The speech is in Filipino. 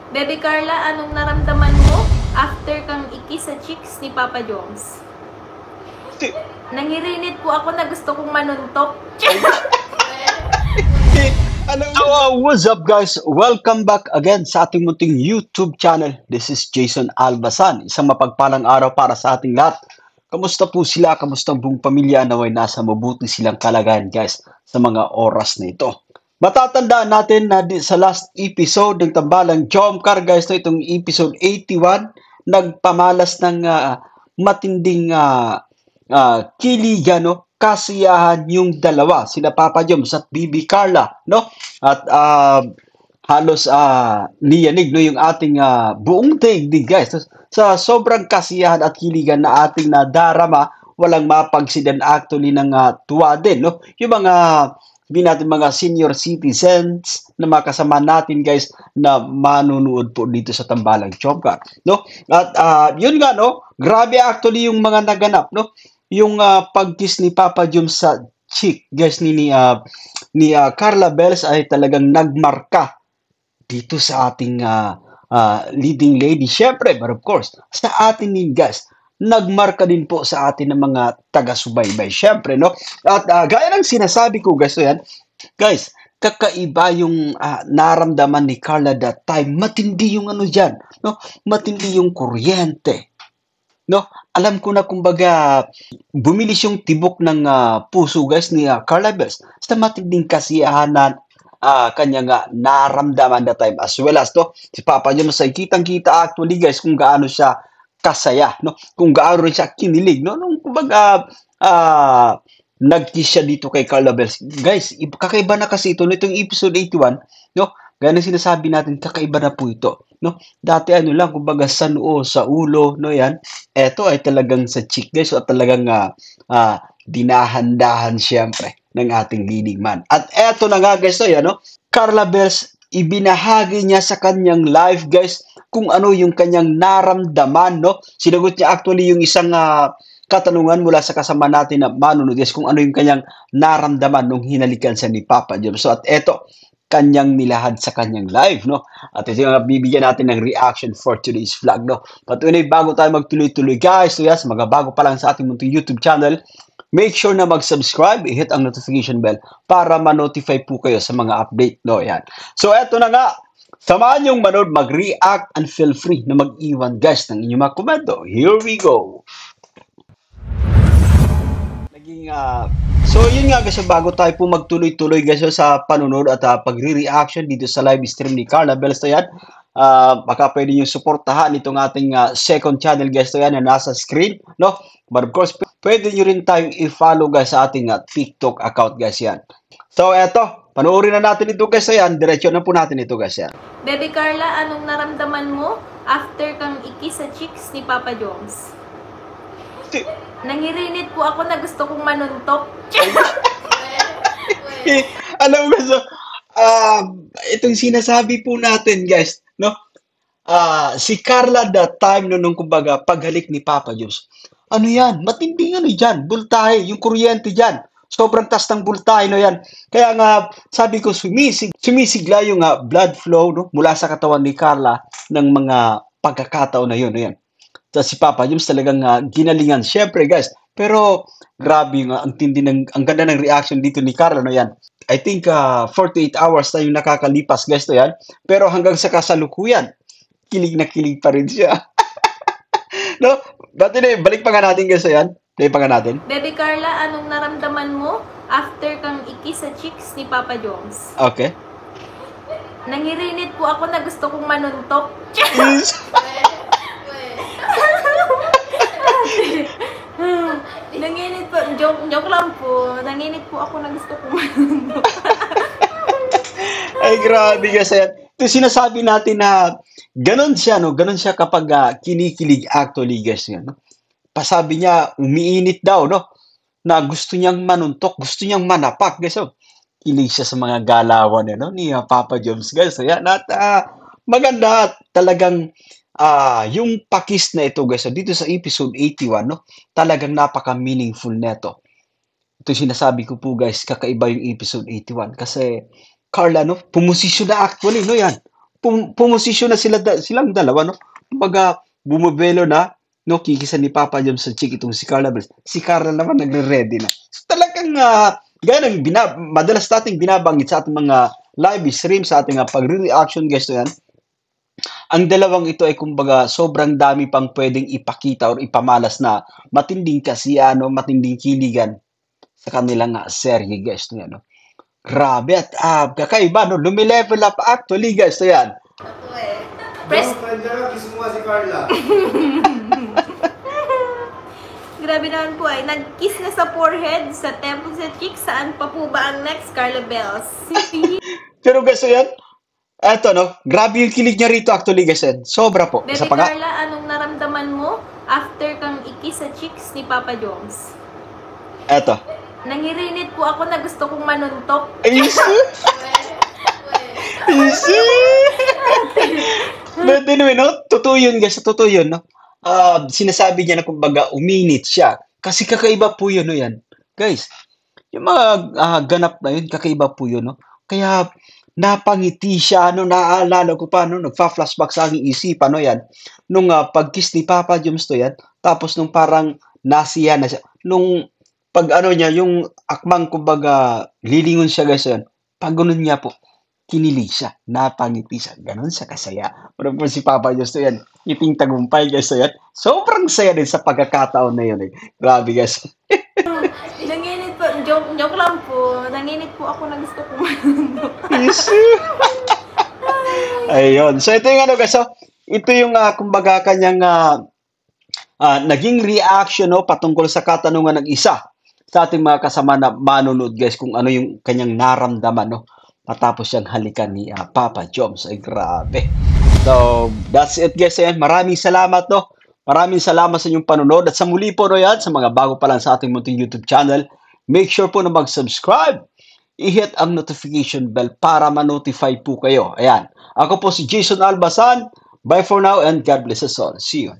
Baby Carla, anong naramdaman mo after kang ikis sa cheeks ni Papa Jones? Nangirinit po ako na gusto kong manuntok. What's up guys? Welcome back again sa ating munting YouTube channel. This is Jason Albasan. Isang mapagpalang araw para sa ating lahat. Kamusta po sila? Kamusta ang buong pamilya? Naway nasa mabuti silang kalagayan guys sa mga oras na ito. Matatandaan natin na sa last episode ng Tambalang Jomcar guys, itong episode 81, nagpamalas ng matinding kiligan, no? Kasiyahan yung dalawa, sila Papa Joms at Bibi Carla, no? At halos niyanig no yung ating buong daigdig guys. Sa sobrang kasiyahan at kiligan na ating nadarama, walang mapagsidan actually ng tuwa din, no? Yung mga natin mga senior citizens na makasama natin guys na manunood po dito sa Tambalang Jomcar, no? At yun nga, no? Grabe actually yung mga naganap, no? Yung pag-kiss ni Papa Joms sa cheek guys ni Carla Bells ay talagang nagmarka dito sa ating leading lady. Syempre, but of course, sa atin din guys, nagmarka din po sa atin ng mga taga-subaybay. Syempre, no? At gaya ng sinasabi ko guys, so yan, guys, kakaiba yung naramdaman ni Carla that time. Matindi yung ano dyan, no? Matindi yung kuryente. No, alam ko na kumbaga bumilis yung tibok ng puso guys ni Carla Bells sa matinding kasiyahan na kanya naramdaman that time, as well as to si Papa Joms ay kitang-kita actually guys kung gaano siya kasaya, no? Kung gaano rin siya kinilig, no? Nung kumbaga nag-kiss siya dito kay Carla Bells. Guys, kakaiba na kasi ito nitong episode 81, no? Gaya ng sinasabi natin, kakaiba na po ito, no? Dati ano lang, kumbaga sa noo, sa ulo, no yan. Eto ay talagang sa cheek, guys. So talagang dinahandahan siyempre ng ating leading man. At eto na nga, guys, so yan, no? Carla Bells, ibinahagi niya sa kanyang live, guys, kung ano yung kanyang naramdaman, no? Sinagot niya actually yung isang katanungan mula sa kasama natin na manunod, guys, kung ano yung kanyang naramdaman nung hinalikan siya ni Papa Joms. So at eto, kanyang nilahad sa kanyang live, no? At ito yung bibigyan natin ng reaction for today's vlog, no? But anyway, bago tayo magtuloy-tuloy, guys, so yes, mga bago pa lang sa ating munting YouTube channel, make sure na mag-subscribe, i-hit ang notification bell para ma-notify po kayo sa mga update, no? Yan. So, eto na nga. Samahan yung manood, mag-react, and feel free na mag-iwan, guys, ng inyong mga komento. Here we go! So yun nga guys, bago tayo po magtuloy-tuloy guys sa panunod at pagre-reaction dito sa live stream ni Carla Bells, yan, baka pwede nyo suportahan itong ating second channel guys yan na nasa screen, no? But of course, pwede nyo rin tayong i-follow guys sa ating TikTok account guys yan. So eto, panoorin na natin ito guys yan, diretso na po natin ito guys yan. Baby Carla, anong naramdaman mo after kang ikis sa cheeks ni Papa Jones? Nangirinit po ako na gusto kong manuntok. Alam mo guys, itong sinasabi po natin guys, no? Si Carla that time nung kumbaga paghalik ni Papa Joms. Ano yan? Matinding ano dyan? Bultahe, yung kuryente dyan. Sobrang tas ng bultahe no yan. Kaya nga sabi ko sumisigla yung blood flow no mula sa katawan ni Carla ng mga pagkakataon na yun, no yan. So, si Papa Joms talagang ginalingan. Syempre, guys. Pero, grabe nga. Ang ganda ng reaction dito ni Carla, no yan. I think 48 hours na yung nakakalipas, guys, to yan. Pero hanggang sa kasalukuyan, kilig na kilig pa rin siya. No? But anyway, balik pa nga natin, guys, to yan. Balik pa nga natin. Baby Carla, anong naramdaman mo after kang ikis sa cheeks ni Papa Jones? Okay. Nangirinit po ako na gusto kong manuntok. Nanginit po, joke lang po. Nanginit po ako na gusto kong manuntok. Ay, grabe guys. Ito sinasabi natin na ganun siya, no? Ganun siya kapag kinikilig actually guys. No? Pasabi niya, umiinit daw, no? Na gusto niyang manuntok, gusto niyang manapak guys. So, kilig siya sa mga galawan no? Ni Papa Joms guys. So, yan. At maganda at talagang yung pakis na ito guys, dito sa episode 81, no, talagang napaka-meaningful neto. Ito sinasabi ko po guys, kakaiba yung episode 81 kasi Carla, no, pumosisyon na actually, no, yan. pumosisyon na silang dalawa, no? Kumbaga, bumibelo na, no? Kikisan ni Papa Joms sa chick itong si Carla Bells. Si Carla naman nagre-ready na. So, talagang, gaya ng madalas nating binabanggit sa ating mga live stream, sa ating pag-reaction guys to yan, ang dalawang ito ay kumbaga sobrang dami pang pwedeng ipakita or ipamalas na matinding kasiyahan, no? Matinding kiligan sa kanilang serye guys to yan, no? Grabe at kakaiba, no? Lumilevel up actually guys to yan. Press, Kiss mo nga si Carla. grabe naman po ay nag-kiss na sa forehead, sa temple, sa cheek. Saan pa po ba ang next, Carla Bells? Pero guys, so yan, eto no, grabe yung kilig niya rito actually guys, yan. Sobra po. Baby Isa pa nga, Carla, anong naramdaman mo after kang ikiss sa cheeks ni Papa Joms? eto. Nangirinit po ako na gusto kong manuntok. Easy! Easy! But anyway, no, totoo yun guys, totoo yun, no. Sinasabi niya na kumbaga uminit siya. Kasi kakaiba po yun, no, yan. Guys, yung mga ganap na yun, kakaiba po yun, no. Kaya, napangiti siya, no, naaalala ko pa, no, nagfa-flashback sa aking isipan, no, yan. Nung pag-kiss ni Papa Joms to yan, tapos nung parang nasiya na siya, nung pag ano niya, yung akmang kumbaga, lilingon siya guys, yan. Pag ganun niya po, kinilig siya, napangiti siya, ganun siya kasaya. Pero po si Papa Joms to yan, ngiting tagumpay guys, so yan. Sobrang saya din sa pagkakataon na yun, eh. Grabe guys. Nanginit po, joke lang po. Nanginit po ako na gusto kong manuntok. Ayun. So ito yung ano guys, so, ito yung kumbaga kanyang naging reaction, no, patungkol sa katanungan ng isa sa ating mga kasama na manonood guys, kung ano yung kanyang naramdaman, no, matapos siyang halikan ni Papa Joms. Ay grabe. So that's it guys. Ayan. Maraming salamat, no. Maraming salamat sa inyong panonood. At sa muli po, no, yan, sa mga bago pa lang sa ating munting YouTube channel, make sure po na mag-subscribe. I-hit ang notification bell para ma-notify po kayo. Ayan. Ako po si Jason Albasan. Bye for now and God bless us all. See you.